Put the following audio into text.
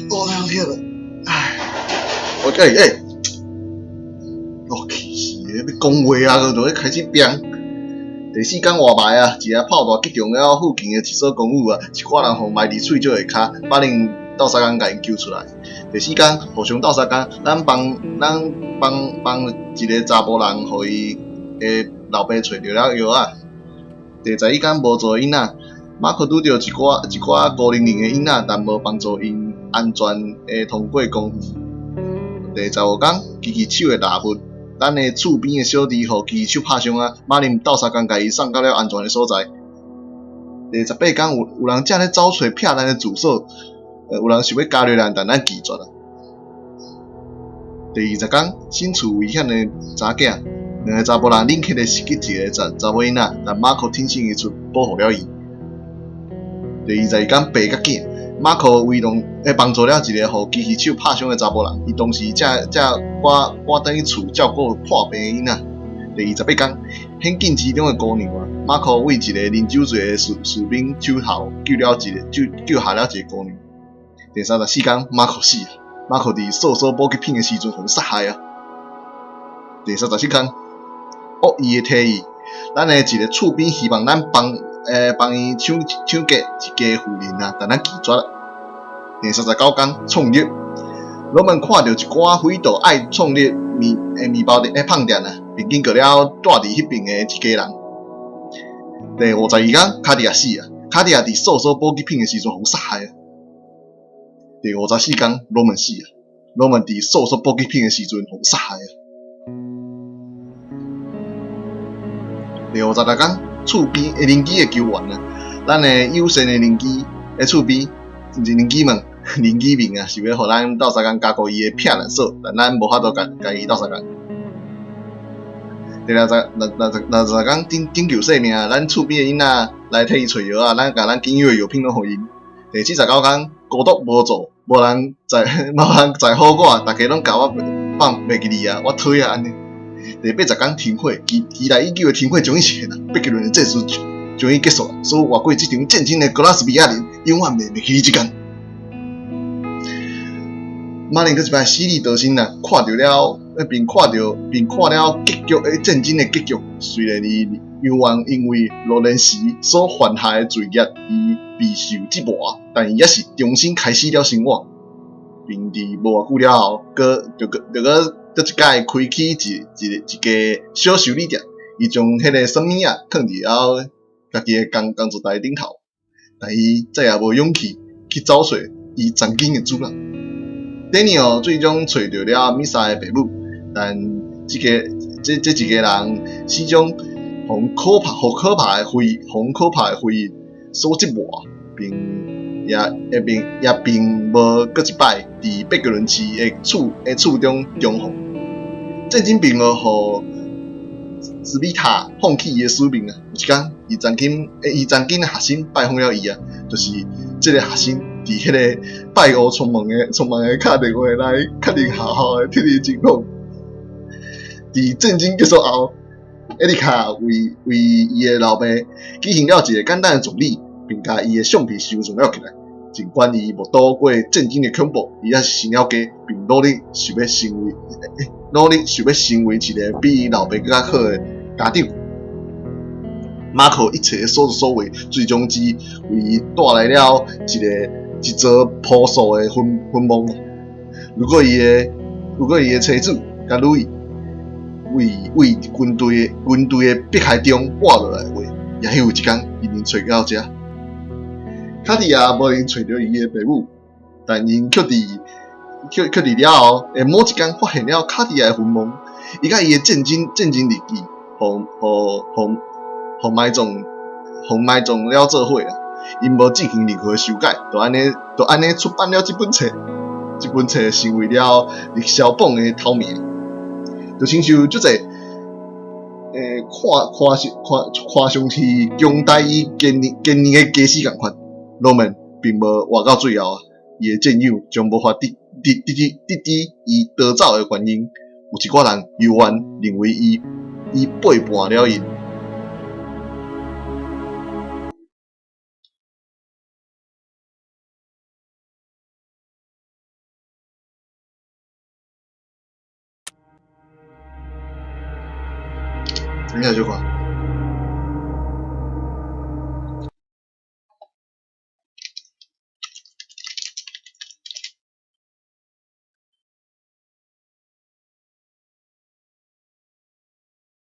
我两天了，唉，我我气死了！要讲话啊，就要开始拼。第四天外卖啊，一个炮大击中了附近的一所公寓啊，一寡人互埋伫喙石下骹，把恁斗相共甲因救出来。第四天互相斗相共，咱帮一个查甫人，互伊的老爸找着了药啊。第11天无做囡仔，马可拄着一寡孤零零的囡仔，但无帮助因安全的通过公寓。第15天，机器手的蜡物。咱的厝边的小弟互机手拍伤啊，马林斗相共甲伊送到了安全的所在。第18天有人正咧找找骗咱的住所，有人想要加入咱，但咱拒绝了。第20天，身处危险的查囝，两个查甫人拎起来袭击一个查某囡仔，但马可挺身而出保护了伊。第21天，爸甲囝。马可威龙帮助了一个互机器手拍伤的查甫人，伊当时才赶转去厝照顾破病的囡仔。第28天，险境之中的姑娘啊，马可为一个啉酒醉的士兵手头救下了一个姑娘。第34天，马可死啊！马可伫搜索补给品的时阵互杀害啊！第34天，恶意的提议，咱的一个厝边希望咱帮伊抢劫一家妇人啊，但咱拒绝了。第39天，创业，罗门看到一寡匪盗爱创立面包店胖店啊，并经过了住伫迄边的一家人。第52天，卡地亚死啊，卡地亚伫搜索补给品的时阵互杀害啊。第54天，罗门死啊，罗门伫搜索补给品的时阵互杀害啊。第56天，厝边的邻居的救援啊，咱的友善的邻居的厝边，邻居们啊，是要互咱斗相共加固伊的骗人所，但咱无法度甲伊斗相共。第60天拯救性命，咱厝边的囡仔来替伊找药啊，咱甲咱紧要的药品拢互因。第79天孤独无助，无人在好我，大家拢甲我放袂记你啊，我讨厌安尼。第80天停火，期待已久的停火终于实现了，贝吉伦的战术终于结束了，所有活过这场战争的哥拉斯比亚人永远袂记这天。马林佫一摆死里逃生啊，并看了结局的战争的结局。虽然伊犹原因为罗伦斯所犯下的罪孽而备受折磨，但伊也是重新开始了生活，并伫无偌久了后，佫一届开启一家小修理店，伊将迄个什么啊放伫了家己的工作台顶头，但伊再也无勇气去找找伊曾经的主人。Daniel 最终找到了米莎的爸母，但这一个人始终互可怕的回忆所折磨，并无佫一摆伫贝格伦市的厝中重逢。战争并无互斯比塔放弃伊的使命啊！有一天，伊曾经的学生拜访了伊啊，就是这个学生伫迄个拜乌匆忙的打电话来确认好好的体力情况。伫战争结束后，艾丽卡为伊的老爸举行了一个简单的葬礼，并甲伊的相片收藏了起来。尽管伊无躲过战争的恐怖，伊也是生了家，并努力想要成为一个比伊老爸更加好的家长。马可一切的所作所为，最终只为伊带来了一座朴素的坟墓。如果伊的妻子甲女为军队的迫害中活落来的话，也许有一天伊能找到这。卡地亚无能找到伊的爸母，但因却伫了后的某一天发现了卡地亚的坟墓，伊甲伊的战争日记，互埋葬了做伙啊！因无进行任何的修改，就安尼出版了这本册。这本册成为了历史榜的头名，就亲像足侪看上去强大于坚硬的假死共款。罗门并无活到最后啊，伊的战友将无法得知伊逃走的原因，有一寡人犹原认为伊背叛了因。等一下就看。